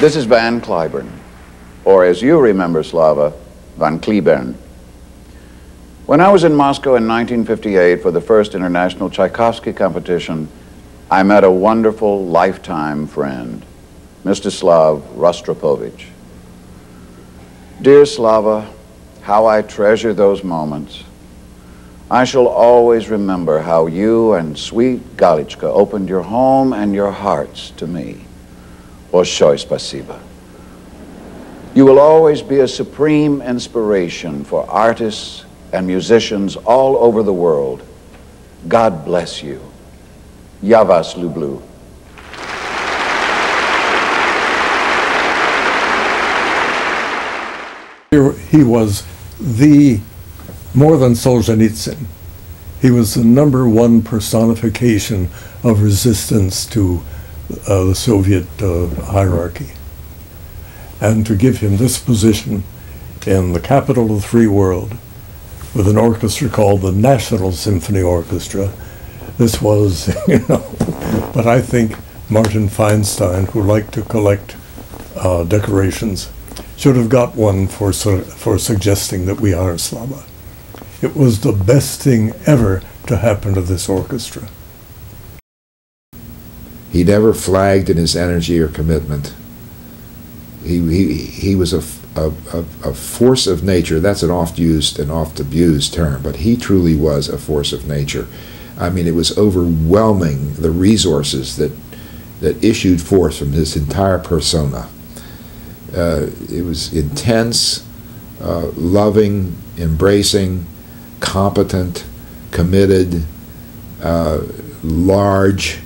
This is Van Cliburn, or as you remember Slava, Van Cliburn. When I was in Moscow in 1958 for the first international Tchaikovsky competition, I met a wonderful lifetime friend, Mr. Rostropovich. Dear Slava, how I treasure those moments. I shall always remember how you and sweet Galichka opened your home and your hearts to me. Большое спасибо. You will always be a supreme inspiration for artists and musicians all over the world. God bless you. Я вас люблю. He was more than Solzhenitsyn. He was the #1 personification of resistance to the Soviet hierarchy. And to give him this position in the capital of the free world with an orchestra called the National Symphony Orchestra, this was, but I think Martin Feinstein, who liked to collect decorations, should have got one for suggesting that we honor Slava. It was the best thing ever to happen to this orchestra. He never flagged in his energy or commitment. He was a force of nature. That's an oft-used and oft-abused term, but he truly was a force of nature. I mean, it was overwhelming, the resources that issued forth from his entire persona. It was intense, loving, embracing, competent, committed, large,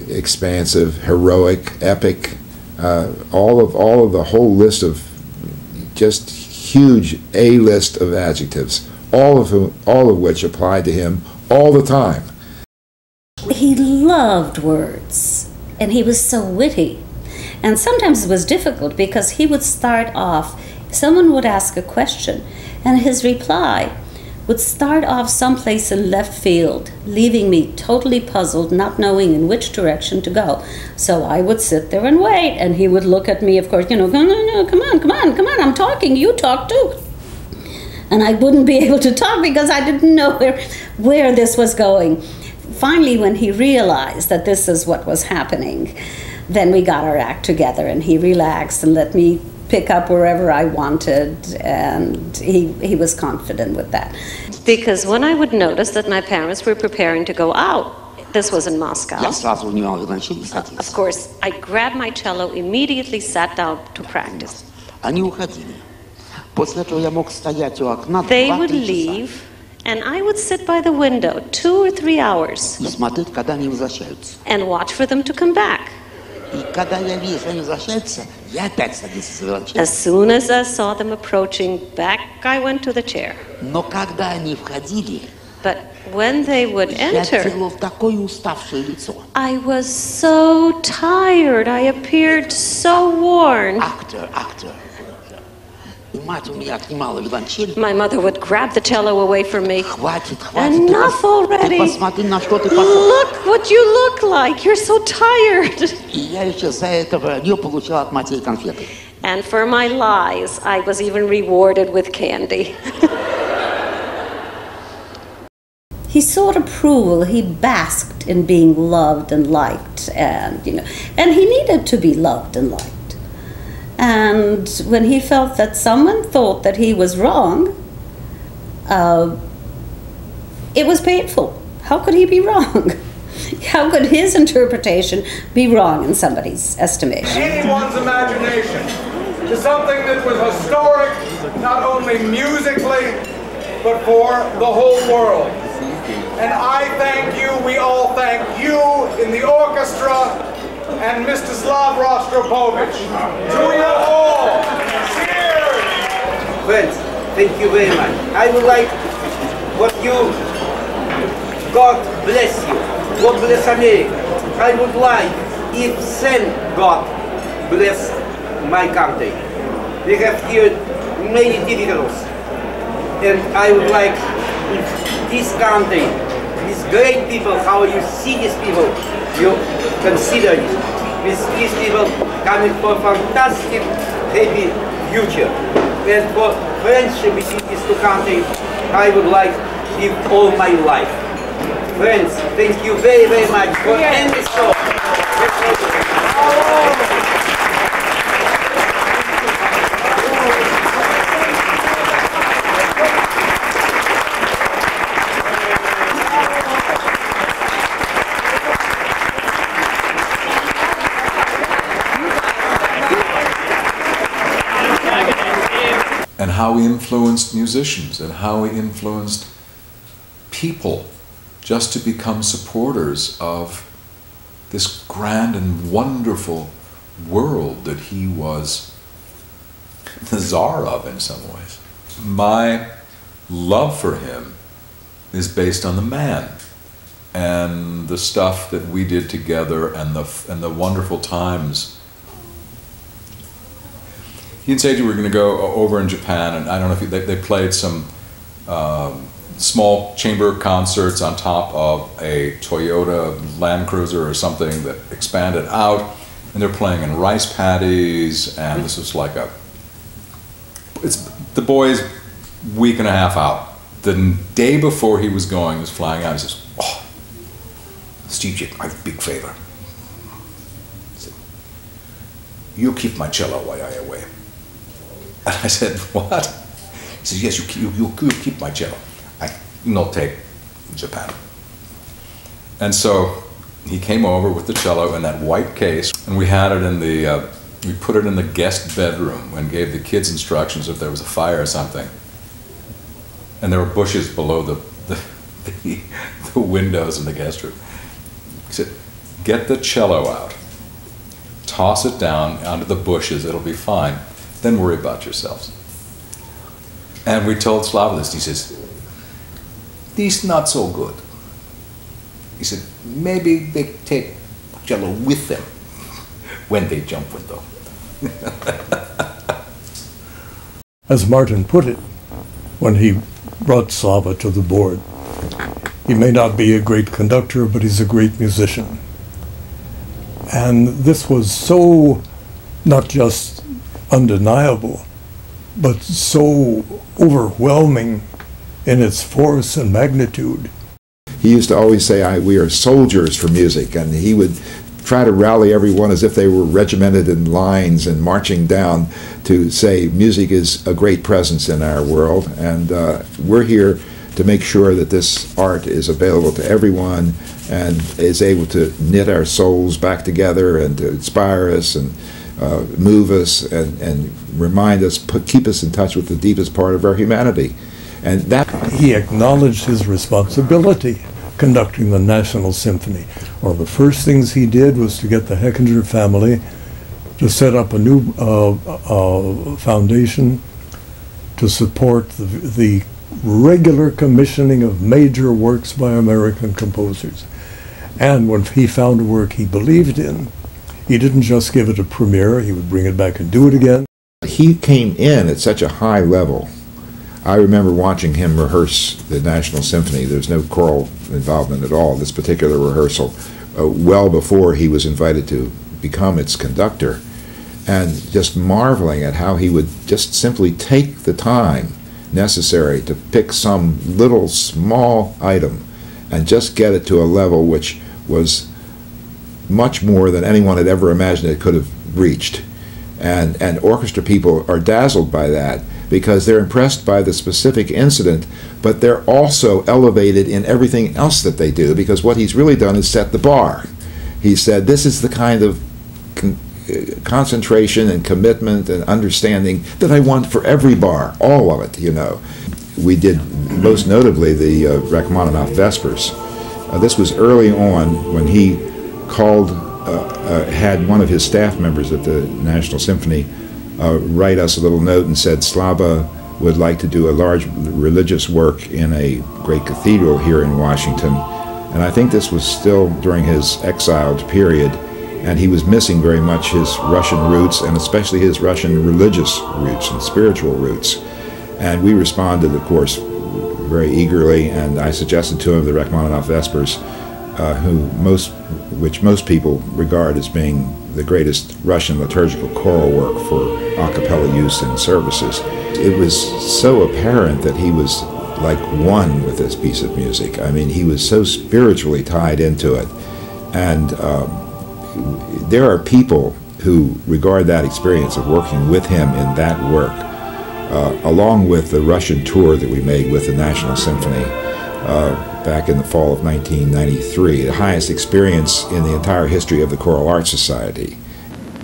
expansive, heroic, epic, all of the whole list of just huge A-list of adjectives, all of which applied to him all the time. He loved words, and he was so witty. And sometimes it was difficult because he would start off, someone would ask a question, and his reply would start off someplace in left field, leaving me totally puzzled, not knowing in which direction to go. So I would sit there and wait, and he would look at me, of course, no, come on, I'm talking, you talk too. And I wouldn't be able to talk because I didn't know where this was going. Finally, when he realized that this is what was happening, then we got our act together, and he relaxed and let me pick up wherever I wanted, and he was confident with that. Because when I would notice that my parents were preparing to go out, this was in Moscow, of course, I grabbed my cello, immediately sat down to practice. They would leave, and I would sit by the window 2 or 3 hours and watch for them to come back. As soon as I saw them approaching, back I went to the chair. But when they would enter, I was so tired, I appeared so worn. My mother would grab the cello away from me. Enough already. Look what you look like. You're so tired. And for my lies, I was even rewarded with candy. He sought approval. He basked in being loved and liked, and he needed to be loved and liked. And when he felt that someone thought that he was wrong, it was painful. How could he be wrong? How could his interpretation be wrong in somebody's estimation? Anyone's imagination to something that was historic, not only musically, but for the whole world. And I thank you, we all thank you in the orchestra, and Mr. Rostropovich. To you all, cheers! Friends, thank you very much. I would like what you, God bless you, God bless America. I would like if same God bless my country. We have here many difficulties, and I would like if this country, these great people, how you see these people, you consider it. with these people coming for fantastic, happy future. And for friendship between these two countries, I would like to give all my life. Friends, thank you very, very much for ending show. And how he influenced musicians and how he influenced people just to become supporters of this grand and wonderful world that he was the czar of in some ways. My love for him is based on the man and the stuff that we did together and the wonderful times. He and Seiji were going to go over in Japan, and I don't know if they played some small chamber concerts on top of a Toyota Land Cruiser or something that expanded out, and they're playing in rice paddies, and this was like it's the boy's week and a half out. The day before he was going, he was flying out, he says, "Oh, Steve, I have a big favor. You keep my cello while I'm away." And I said, "What?" He said, "Yes, you keep my cello. I not take Japan." And so he came over with the cello in that white case, and we had it in we put it in the guest bedroom and gave the kids instructions if there was a fire or something. And there were bushes below the windows in the guest room. He said, "Get the cello out, toss it down onto the bushes, it'll be fine. Then worry about yourselves." And we told Slava this. He says, "This not so good." He said, "Maybe they take cello with them when they jump window." As Martin put it, when he brought Slava to the board, he may not be a great conductor, but he's a great musician. And this was so not just undeniable, but so overwhelming in its force and magnitude. He used to always say, "We are soldiers for music," and he would try to rally everyone as if they were regimented in lines and marching down to say music is a great presence in our world, and we're here to make sure that this art is available to everyone and is able to knit our souls back together and to inspire us and move us and remind us, keep us in touch with the deepest part of our humanity. And that he acknowledged his responsibility conducting the National Symphony. One of the first things he did was to get the Hechinger family to set up a new foundation to support the regular commissioning of major works by American composers. And when he found a work he believed in, he didn't just give it a premiere, he would bring it back and do it again. He came in at such a high level. I remember watching him rehearse the National Symphony. There's no choral involvement at all in this particular rehearsal, well before he was invited to become its conductor, and just marveling at how he would just simply take the time necessary to pick some little small item and just get it to a level which was much more than anyone had ever imagined it could have reached. And orchestra people are dazzled by that because they're impressed by the specific incident, but they're also elevated in everything else that they do, because what he's really done is set the bar. He said, this is the kind of concentration and commitment and understanding that I want for every bar, all of it, you know. We did, most notably, the Rachmaninoff Vespers. This was early on when he called, had one of his staff members at the National Symphony write us a little note and said Slava would like to do a large religious work in a great cathedral here in Washington. And I think this was still during his exiled period, and he was missing very much his Russian roots, and especially his Russian religious roots and spiritual roots. And we responded, of course, very eagerly, and I suggested to him the Rachmaninoff Vespers, which most people regard as being the greatest Russian liturgical choral work for a cappella use in services. It was so apparent that he was like one with this piece of music. I mean, he was so spiritually tied into it. And there are people who regard that experience of working with him in that work, along with the Russian tour that we made with the National Symphony back in the fall of 1993, the highest experience in the entire history of the Choral Arts Society.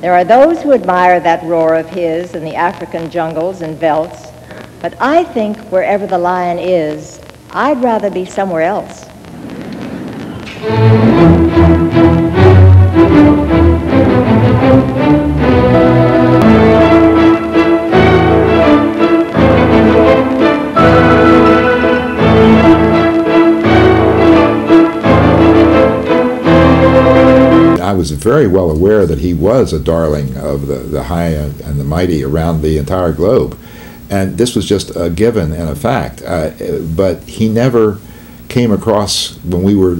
There are those who admire that roar of his in the African jungles and velds, but I think wherever the lion is, I'd rather be somewhere else. I was very well aware that he was a darling of the high and the mighty around the entire globe. And this was just a given and a fact. But he never came across, when we were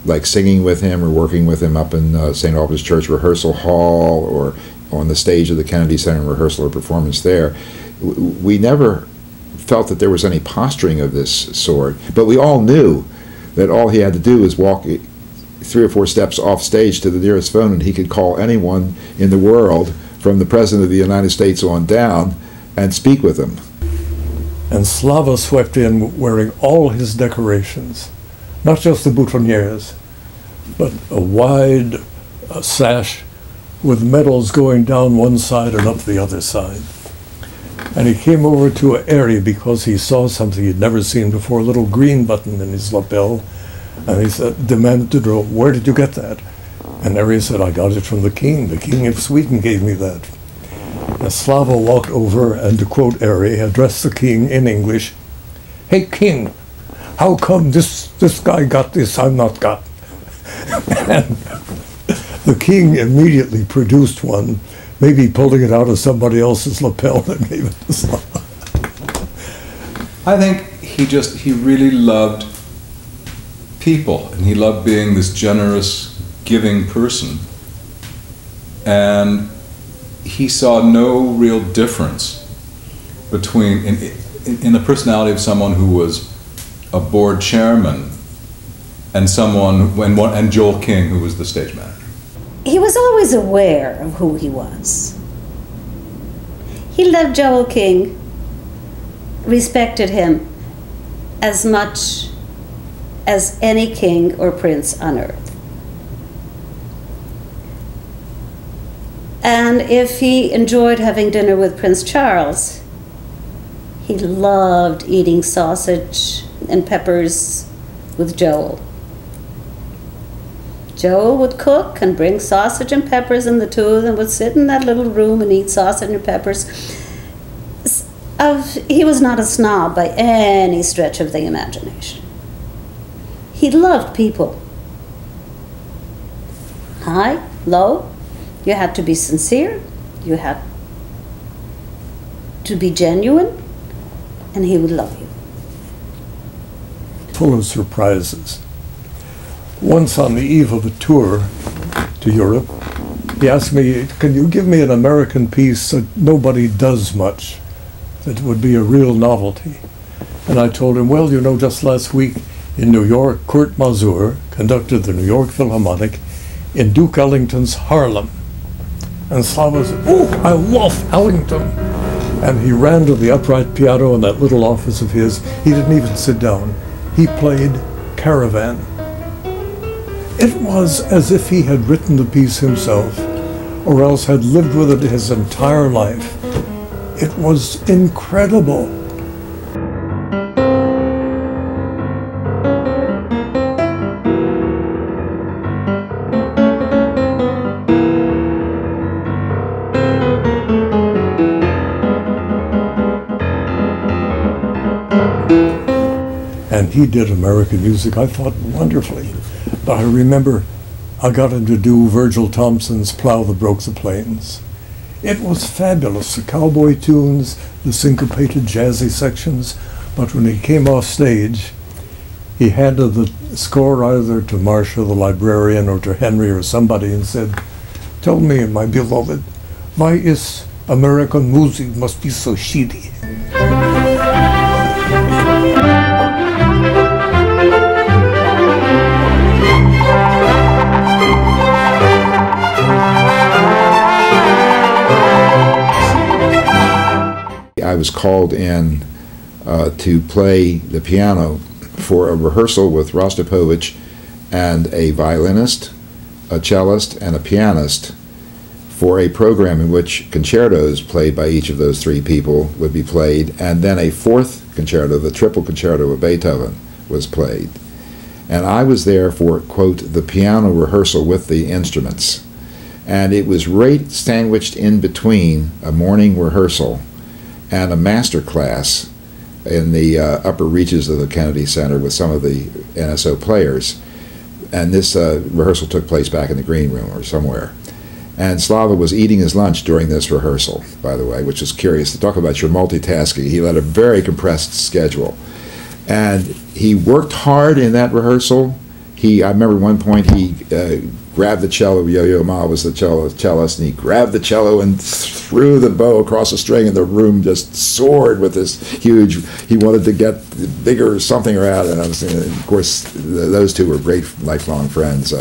like singing with him or working with him up in St. Albans Church Rehearsal Hall or on the stage of the Kennedy Center rehearsal or performance there, we never felt that there was any posturing of this sort. But we all knew that all he had to do was walk 3 or 4 steps off stage to the nearest phone and he could call anyone in the world, from the President of the United States on down, and speak with them. And Slava swept in wearing all his decorations, not just the boutonnieres, but a wide sash with medals going down one side and up the other side. And he came over to Airy because he saw something he'd never seen before, a little green button in his lapel, and he said, demanded to know, where did you get that? And Airy said, I got it from the king. The king of Sweden gave me that. And Slava walked over and, to quote Airy, addressed the king in English, hey king, how come this guy got this, I'm not got? And the king immediately produced one, maybe pulling it out of somebody else's lapel and gave it to Slava. I think he really loved people, and he loved being this generous, giving person. And he saw no real difference between, in the personality of someone who was a board chairman and and Joel King, who was the stage manager. He was always aware of who he was. He loved Joel King, respected him as much as any king or prince on earth. And if he enjoyed having dinner with Prince Charles, he loved eating sausage and peppers with Joel. Joel would cook and bring sausage and peppers, and the two of them would sit in that little room and eat sausage and peppers. He was not a snob by any stretch of the imagination. He loved people. High, low, you had to be sincere, you had to be genuine, and he would love you. Full of surprises. Once on the eve of a tour to Europe, he asked me, can you give me an American piece that nobody does much, that would be a real novelty? And I told him, well, you know, just last week in New York, Kurt Masur conducted the New York Philharmonic in Duke Ellington's Harlem. And Slava said, oh, I love Ellington. And he ran to the upright piano in that little office of his. He didn't even sit down. He played Caravan. It was as if he had written the piece himself, or else had lived with it his entire life. It was incredible. And he did American music, I thought, wonderfully. But I remember I got him to do Virgil Thompson's Plow That Broke the Plains. It was fabulous, the cowboy tunes, the syncopated jazzy sections, but when he came off stage, he handed the score either to Marcia, the librarian, or to Henry or somebody and said, Tell me, my beloved, why is American music must be so shitty? I was called in to play the piano for a rehearsal with Rostropovich and a violinist, a cellist, and a pianist for a program in which concertos played by each of those three people would be played, and then a fourth concerto, the triple concerto of Beethoven, was played. And I was there for, quote, the piano rehearsal with the instruments. And it was right sandwiched in between a morning rehearsal and a master class in the upper reaches of the Kennedy Center with some of the NSO players. And this rehearsal took place back in the green room or somewhere. And Slava was eating his lunch during this rehearsal, by the way, which is curious. To talk about your multitasking, he led a very compressed schedule. And he worked hard in that rehearsal. I remember one point he grabbed the cello. Yo-Yo Ma was the cellist, and he grabbed the cello and threw the bow across the string, and the room just soared with this huge. He wanted to get bigger or something or other. And of course, those two were great lifelong friends,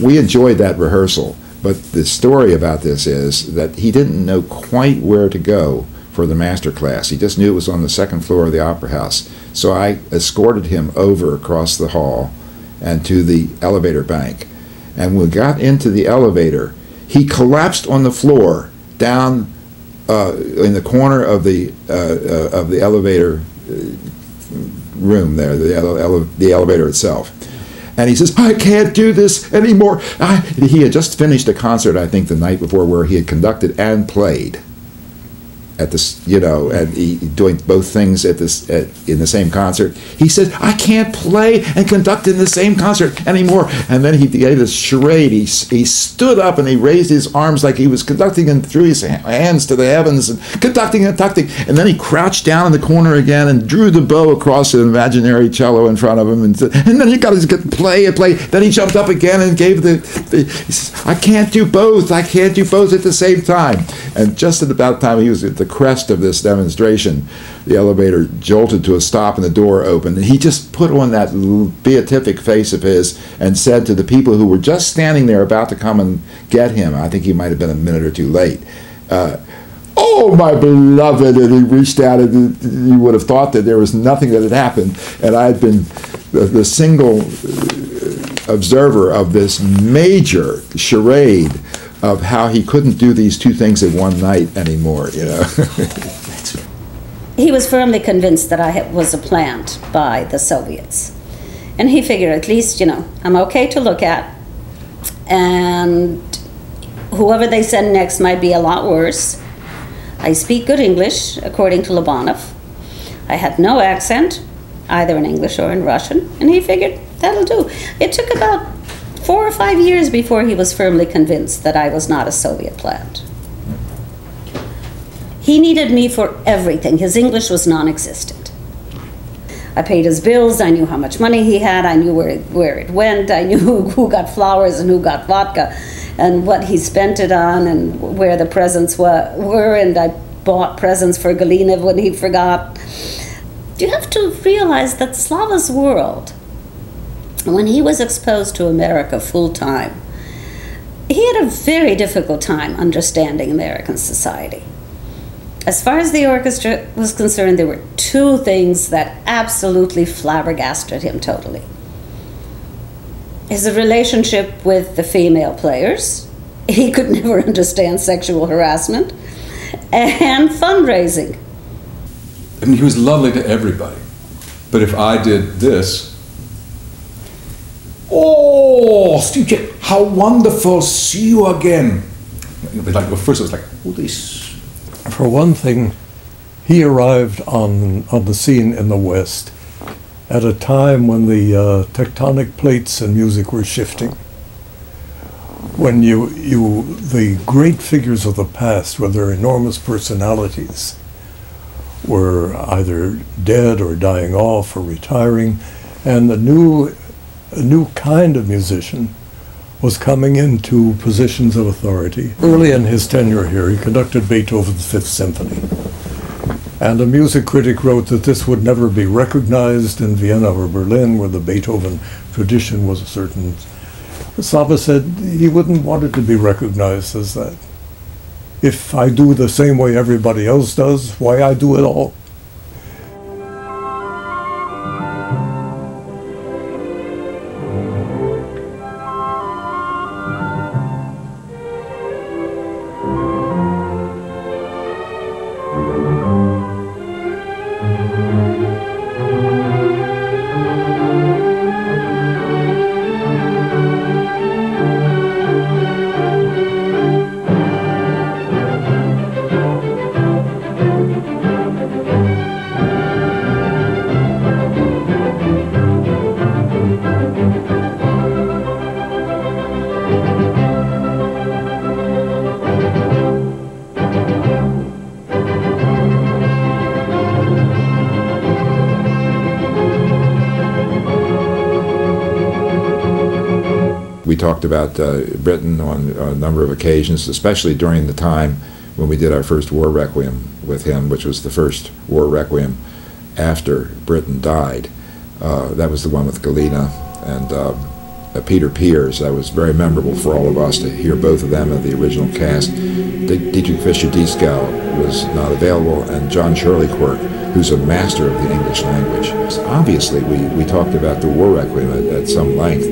we enjoyed that rehearsal. But the story about this is that he didn't know quite where to go for the master class. He just knew it was on the second floor of the Opera House. So I escorted him over across the hall and to the elevator bank. And when we got into the elevator, he collapsed on the floor down in the corner of the elevator room there, the elevator itself. And he says, I can't do this anymore. He had just finished a concert, I think, the night before, where he had conducted and played at this, and doing both things in the same concert. He said, I can't play and conduct in the same concert anymore. And then he gave this charade. He stood up and he raised his arms like he was conducting and threw his hands to the heavens and conducting. And then he crouched down in the corner again and drew the bow across an imaginary cello in front of him and said, and then you got to play and play. Then he jumped up again and gave he says, I can't do both. I can't do both at the same time. And just at about the time he was at the crest of this demonstration, the elevator jolted to a stop and the door opened, and he just put on that beatific face of his and said to the people who were just standing there about to come and get him, I think he might have been a minute or two late, oh, my beloved, and he reached out, and you would have thought that there was nothing that had happened, and I had been the single observer of this major charade of how he couldn't do these two things in one night anymore, He was firmly convinced that I was a plant by the Soviets. And he figured, at least, I'm okay to look at. And whoever they send next might be a lot worse. I speak good English, according to Lobanov. I had no accent, either in English or in Russian. And he figured, that'll do. It took about 4 or 5 years before he was firmly convinced that I was not a Soviet plant. He needed me for everything. His English was non-existent. I paid his bills, I knew how much money he had, I knew where it went, I knew who got flowers and who got vodka, and what he spent it on, and where the presents were, and I bought presents for Galina when he forgot. You have to realize that Slava's world, when he was exposed to America full-time, he had a very difficult time understanding American society. As far as the orchestra was concerned, there were two things that absolutely flabbergasted him totally. His relationship with the female players. He could never understand sexual harassment. And fundraising. I mean, he was lovely to everybody. But if I did this, oh, Steve, how wonderful, see you again. Like, well, first it was like, oh, this. For one thing, he arrived on the scene in the West at a time when the tectonic plates in music were shifting. When the great figures of the past, with their enormous personalities, were either dead or dying off or retiring, and a new kind of musician was coming into positions of authority. Early in his tenure here, he conducted Beethoven's Fifth Symphony. And a music critic wrote that this would never be recognized in Vienna or Berlin, where the Beethoven tradition was a certain. Slava said he wouldn't want it to be recognized as that. If I do the same way everybody else does, why I do it all? We talked about Britain on a number of occasions, especially during the time when we did our first war requiem with him, which was the first war requiem after Britain died. That was the one with Galina and Peter Pears. That was very memorable for all of us to hear both of them of the original cast. Dietrich Fischer-Dieskau was not available, and John Shirley-Quirk, who's a master of the English language. So obviously, we talked about the war requiem at some length,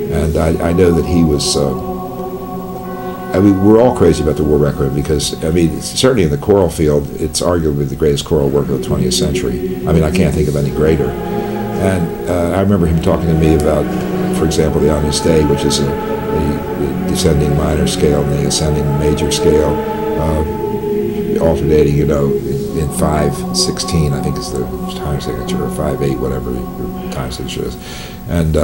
and I know that he was. I mean, we're all crazy about the war requiem because, I mean, certainly in the choral field, it's arguably the greatest choral work of the 20th century. I mean, I can't think of any greater. And I remember him talking to me about, for example, the Agnus Dei, which is the descending minor scale and the ascending major scale, alternating, you know, in 5/16, I think is the time signature, or 5/8, whatever the time signature is. And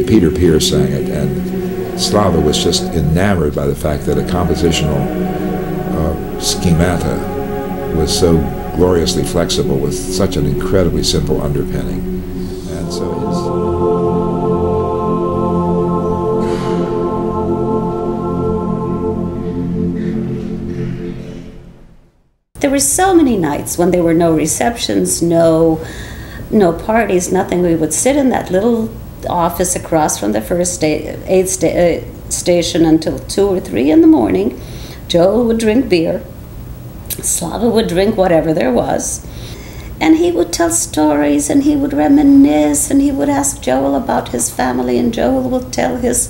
Peter Pears sang it, and Slava was just enamored by the fact that a compositional schemata was so gloriously flexible with such an incredibly simple underpinning. And so there were so many nights when there were no receptions, no parties, nothing. We would sit in that little office across from the first aid station until 2 or 3 in the morning. Joel would drink beer. Slava would drink whatever there was. And he would tell stories, and he would reminisce, and he would ask Joel about his family, and Joel would tell his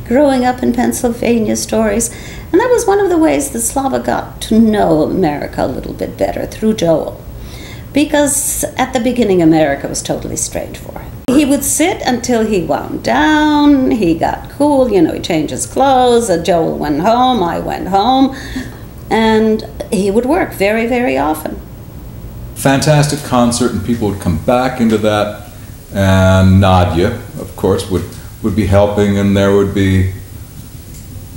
growing up in Pennsylvania stories. And that was one of the ways that Slava got to know America a little bit better, through Joel. Because at the beginning, America was totally strange for him. He would sit until he wound down, he got cool, you know, he changed his clothes, Joel went home, I went home, and he would work very, very often. Fantastic concert, and people would come back into that, and Nadia, of course, would be helping, and there would be,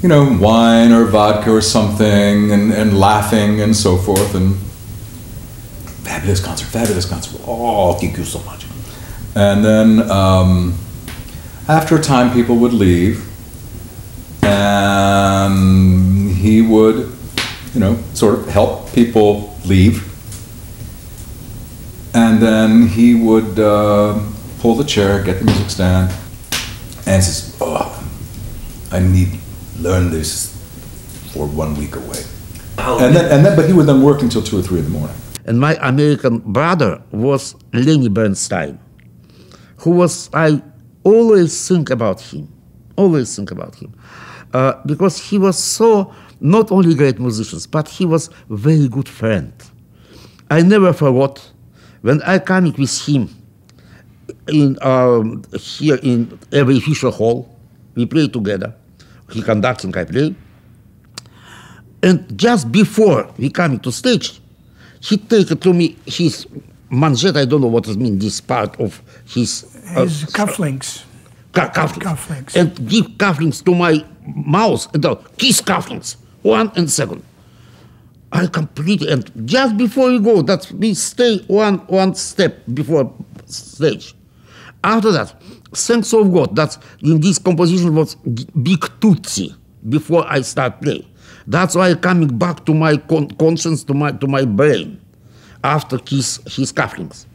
you know, wine or vodka or something, and laughing and so forth, and fabulous concert. Oh, thank you so much. And then after a time, people would leave, and he would, you know, sort of help people leave. And then he would pull the chair, get the music stand, and says, "Oh, I need to learn this for 1 week away." But he would then work until 2 or 3 in the morning. And my American brother was Lenny Bernstein, who was, I always think about him, because he was so, not only great musician, but he was a very good friend. I never forgot when I coming with him in here in every Fisher Hall, we play together. He conducting, I play. And just before we coming to stage, he take to me his manchette, I don't know what it means, this part of his cufflinks. Cufflinks. And give cufflinks to my mouth, and kiss cufflinks, 1 second. I completely, and just before we go, that we stay one step before stage. After that, thanks of God that in this composition was big tutti before I start play. That's why coming back to my conscience, to my brain, after his cufflinks.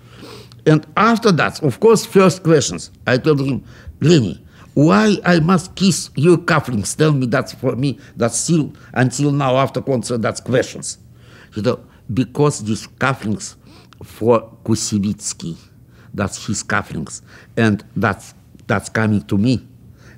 And after that, of course, first questions. I told him, Lenny, why I must kiss your cufflinks? Tell me that's for me, that's still, until now after concert, that's questions. He said, because these cufflinks for Kusevitsky, that's his cufflinks, and that's coming to me.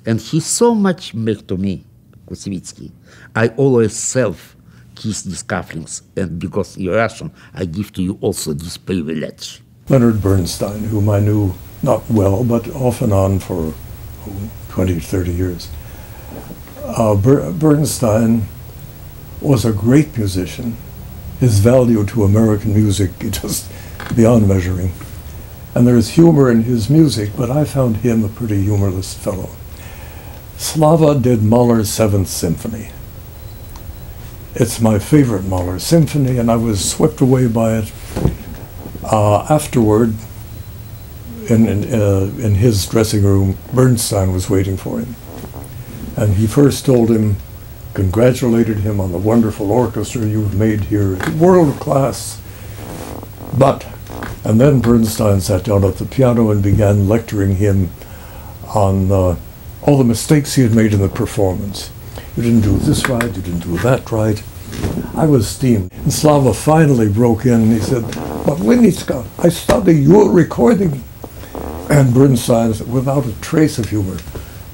And he so much make to me, Kusevitsky. I always self-kiss these cufflinks, and because you're Russian, I give to you also this privilege. Leonard Bernstein, whom I knew not well, but off and on for 20, 30 years. Bernstein was a great musician. His value to American music is just beyond measuring. And there's humor in his music, but I found him a pretty humorless fellow. Slava did Mahler's 7th Symphony. It's my favorite Mahler symphony, and I was swept away by it. Afterward, in his dressing room, Bernstein was waiting for him. And he first told him, congratulated him on the wonderful orchestra you've made here, world class. And then Bernstein sat down at the piano and began lecturing him on all the mistakes he had made in the performance. You didn't do this right, you didn't do that right. I was steamed. And Slava finally broke in and he said, but Winitska, I study your recording. And Bernstein said, without a trace of humor,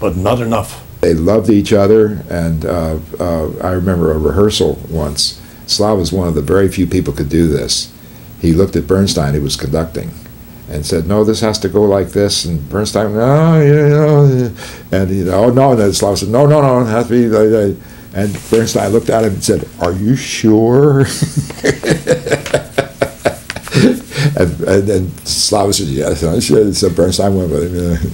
but not enough. They loved each other, and I remember a rehearsal once. Slava was one of the very few people could do this. He looked at Bernstein, who was conducting, and said, no, this has to go like this. And Bernstein, oh, you know, and he, oh, no. And then Slava said, no, it has to be like that. And Bernstein looked at him and said, are you sure? and then Slava said, yes, I'm sure. So Bernstein went with him.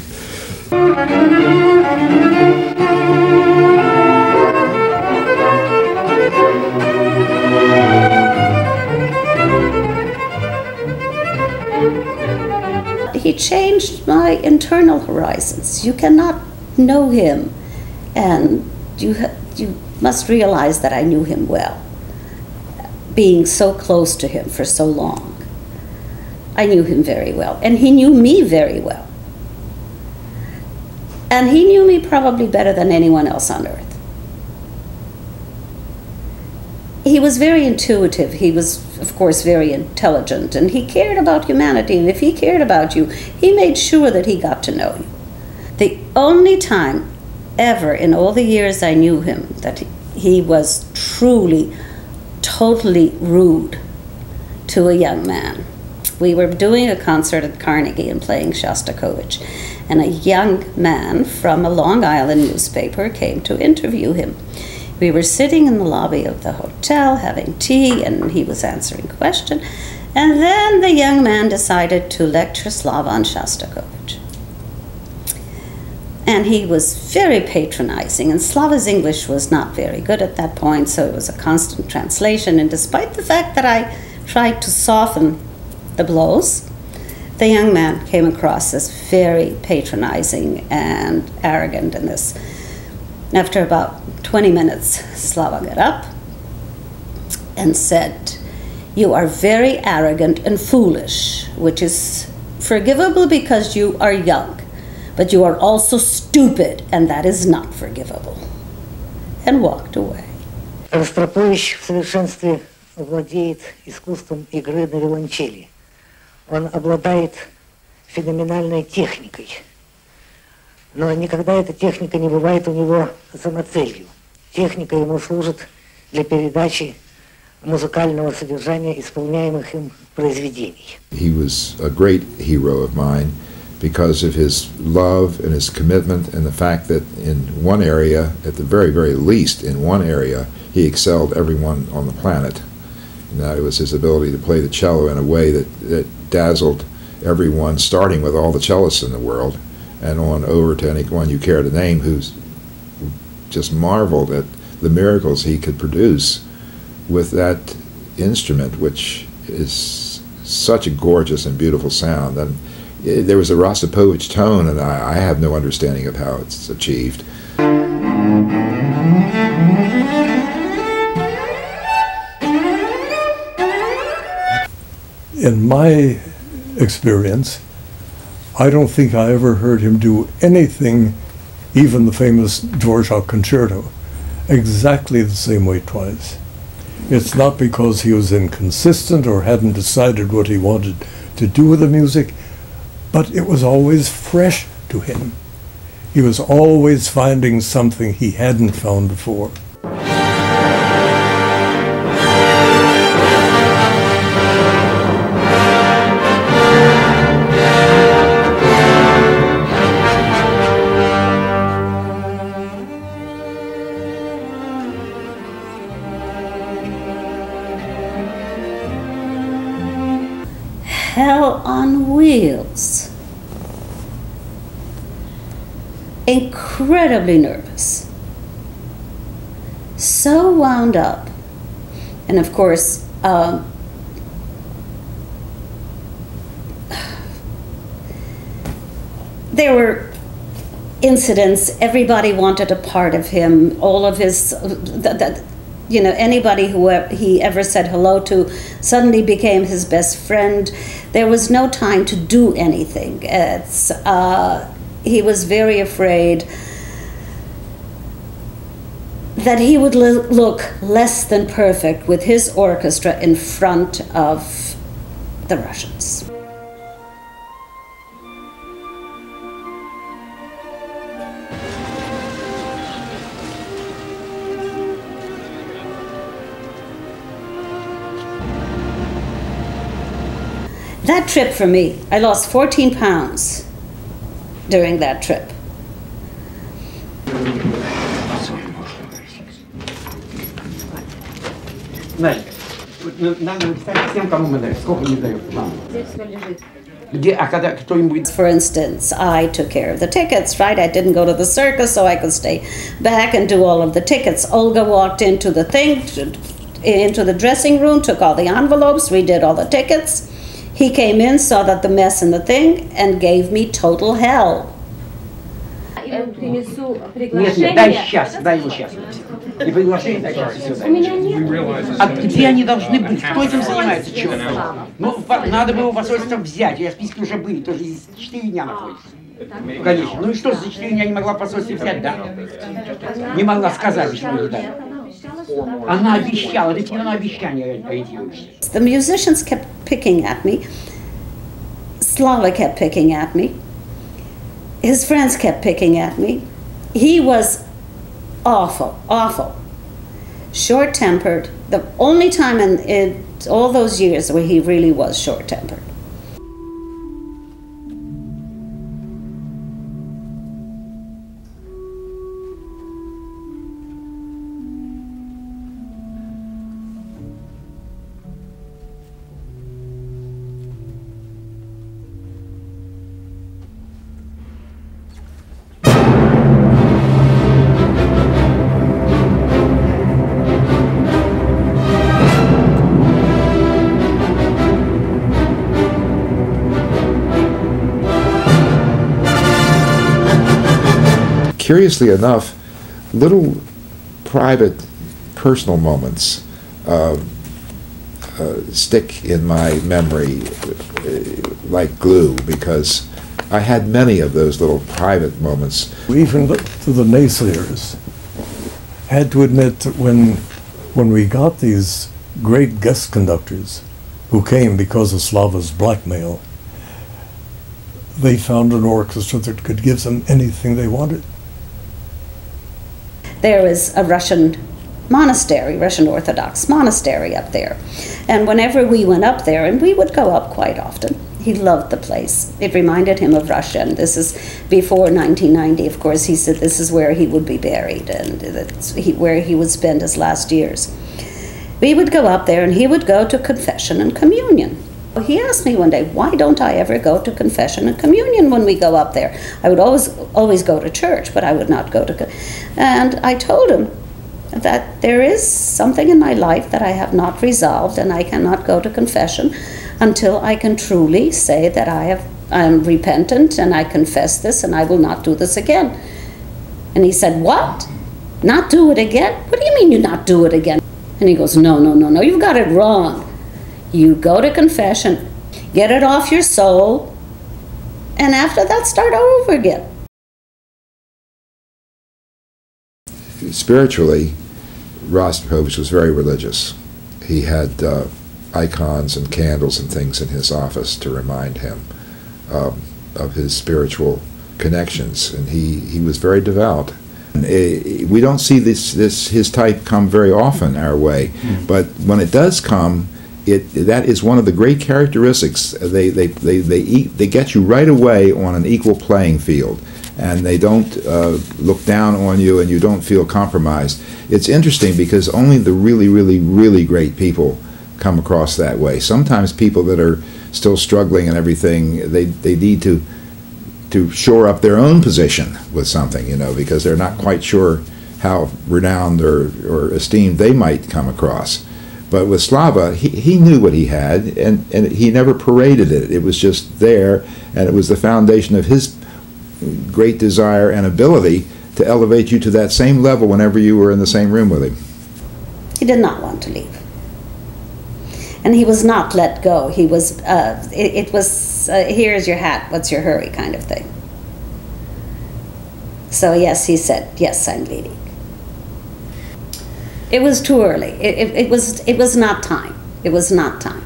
He changed my internal horizons. You cannot know him, and you must realize that I knew him well, being so close to him for so long. I knew him very well, and he knew me very well. And he knew me probably better than anyone else on earth. He was very intuitive. He was, of course, very intelligent, and he cared about humanity. And if he cared about you, he made sure that he got to know you. The only time ever in all the years I knew him that he was truly, totally rude to a young man. We were doing a concert at Carnegie and playing Shostakovich, and a young man from a Long Island newspaper came to interview him. We were sitting in the lobby of the hotel having tea, and he was answering a question, and then the young man decided to lecture Slava on Shostakovich. And he was very patronizing, and Slava's English was not very good at that point, so it was a constant translation, and despite the fact that I tried to soften the blows, the young man came across as very patronizing and arrogant in this. After about 20 minutes, Slava got up and said, "You are very arrogant and foolish, which is forgivable because you are young, but you are also stupid, and that is not forgivable," and walked away. Rostropovich в совершенстве владеет искусством игры на виолончели. Он обладает феноменальной техникой. Но никогда эта техника не бывает у него самоцелью. Техника ему служит для передачи музыкального содержания исполняемых им произведений. He was a great hero of mine because of his love and his commitment and the fact that in one area, at the very, very least in one area, he excelled everyone on the planet. And that was his ability to play the cello in a way that dazzled everyone, starting with all the cellists in the world and on over to anyone you care to name, who's just marveled at the miracles he could produce with that instrument, which is such a gorgeous and beautiful sound. And there was a Rostropovich tone, and I have no understanding of how it's achieved. In my experience, I don't think I ever heard him do anything, even the famous Dvorak concerto, exactly the same way twice. It's not because he was inconsistent or hadn't decided what he wanted to do with the music, but it was always fresh to him. He was always finding something he hadn't found before. Hell on wheels. Incredibly nervous. So wound up. And of course, there were incidents. Everybody wanted a part of him. All of his, you know, anybody who he ever said hello to suddenly became his best friend. There was no time to do anything. He was very afraid that he would look less than perfect with his orchestra in front of the Russians. That trip for me, I lost 14 pounds during that trip. For instance, I took care of the tickets, right? I didn't go to the circus, so I could stay back and do all of the tickets. Olga walked into the thing, into the dressing room, took all the envelopes, redid all the tickets. He came in, saw that the mess in the thing, and gave me total hell. Нет, дай сейчас, дай ему сейчас. И приглашение дай сейчас сюда. А где они должны быть? Кто этим занимается, черт? Ну, надо было посольство взять, я списки уже были, тоже здесь 4 дня находится. Конечно. Ну и что, за 4 дня не могла посольство взять, да? Не могла сказать, почему не дали. Она обещала, ты на обещание ориентируешься. The musicians kept picking at me. Slava kept picking at me. His friends kept picking at me. He was awful, awful. Short-tempered. The only time in all those years where he really was short-tempered. Curiously enough, little private, personal moments stick in my memory like glue, because I had many of those little private moments. Even the naysayers had to admit that when we got these great guest conductors who came because of Slava's blackmail, they found an orchestra that could give them anything they wanted. There was a Russian monastery, Russian Orthodox monastery up there. And whenever we went up there, and we would go up quite often, he loved the place. It reminded him of Russia, and this is before 1990, of course. He said this is where he would be buried, and where he would spend his last years. We would go up there, and he would go to confession and communion. He asked me one day, why don't I ever go to confession and communion when we go up there? I would always go to church, but I would not go to... And I told him that there is something in my life that I have not resolved, and I cannot go to confession until I can truly say that I have I'm repentant and I confess this and I will not do this again. And he said, what? Not do it again? What do you mean you not do it again? And he goes, no, no, no, no, you've got it wrong. You go to confession, get it off your soul, and after that, start all over again. Spiritually, Rostropovich was very religious. He had icons and candles and things in his office to remind him of his spiritual connections, and he was very devout. We don't see his type come very often our way, but when it does come, that is one of the great characteristics. They get you right away on an equal playing field, and they don't look down on you, and you don't feel compromised. It's interesting because only the really, really, really great people come across that way. Sometimes people that are still struggling and everything, they need to shore up their own position with something, you know, because they're not quite sure how renowned or esteemed they might come across. But with Slava, he knew what he had, and he never paraded it. It was just there, and it was the foundation of his great desire and ability to elevate you to that same level whenever you were in the same room with him. He did not want to leave. And he was not let go. He was, it was, here's your hat, what's your hurry kind of thing. So yes, he said, yes, I'm leaving. It was too early. It was not time. It was not time.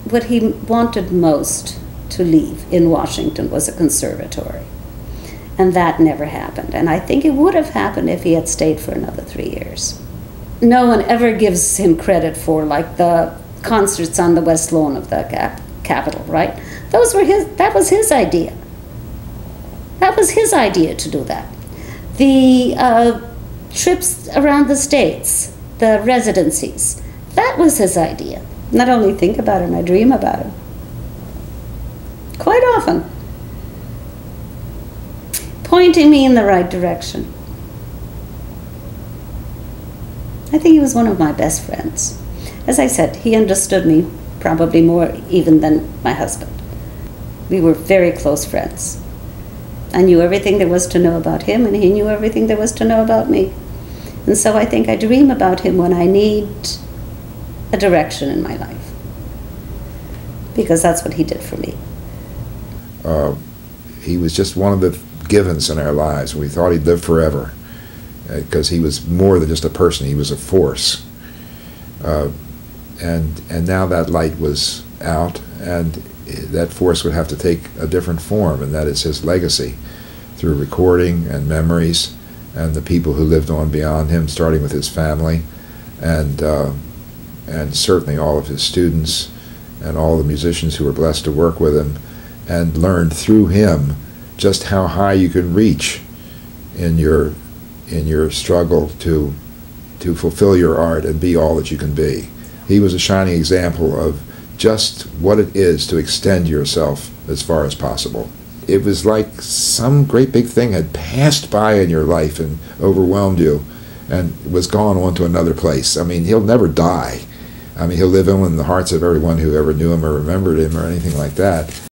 What he wanted most to leave in Washington was a conservatory. And that never happened. And I think it would have happened if he had stayed for another 3 years. No one ever gives him credit for, like, the concerts on the West Lawn of the Capitol, right? That was his idea. That was his idea to do that. The trips around the states, the residencies, that was his idea. Not only think about him, I dream about him. Quite often. Pointing me in the right direction. I think he was one of my best friends. As I said, he understood me probably more even than my husband. We were very close friends. I knew everything there was to know about him, and he knew everything there was to know about me. And so I think I dream about him when I need a direction in my life. Because that's what he did for me. He was just one of the givens in our lives. We thought he'd live forever, because he was more than just a person. He was a force. And now that light was out, and that force would have to take a different form, and that is his legacy through recording and memories and the people who lived on beyond him, starting with his family, and certainly all of his students and all the musicians who were blessed to work with him, and learned through him just how high you can reach in your struggle to fulfill your art and be all that you can be. He was a shining example of just what it is to extend yourself as far as possible. It was like some great big thing had passed by in your life and overwhelmed you and was gone on to another place. I mean, he'll never die. I mean, he'll live in the hearts of everyone who ever knew him or remembered him or anything like that.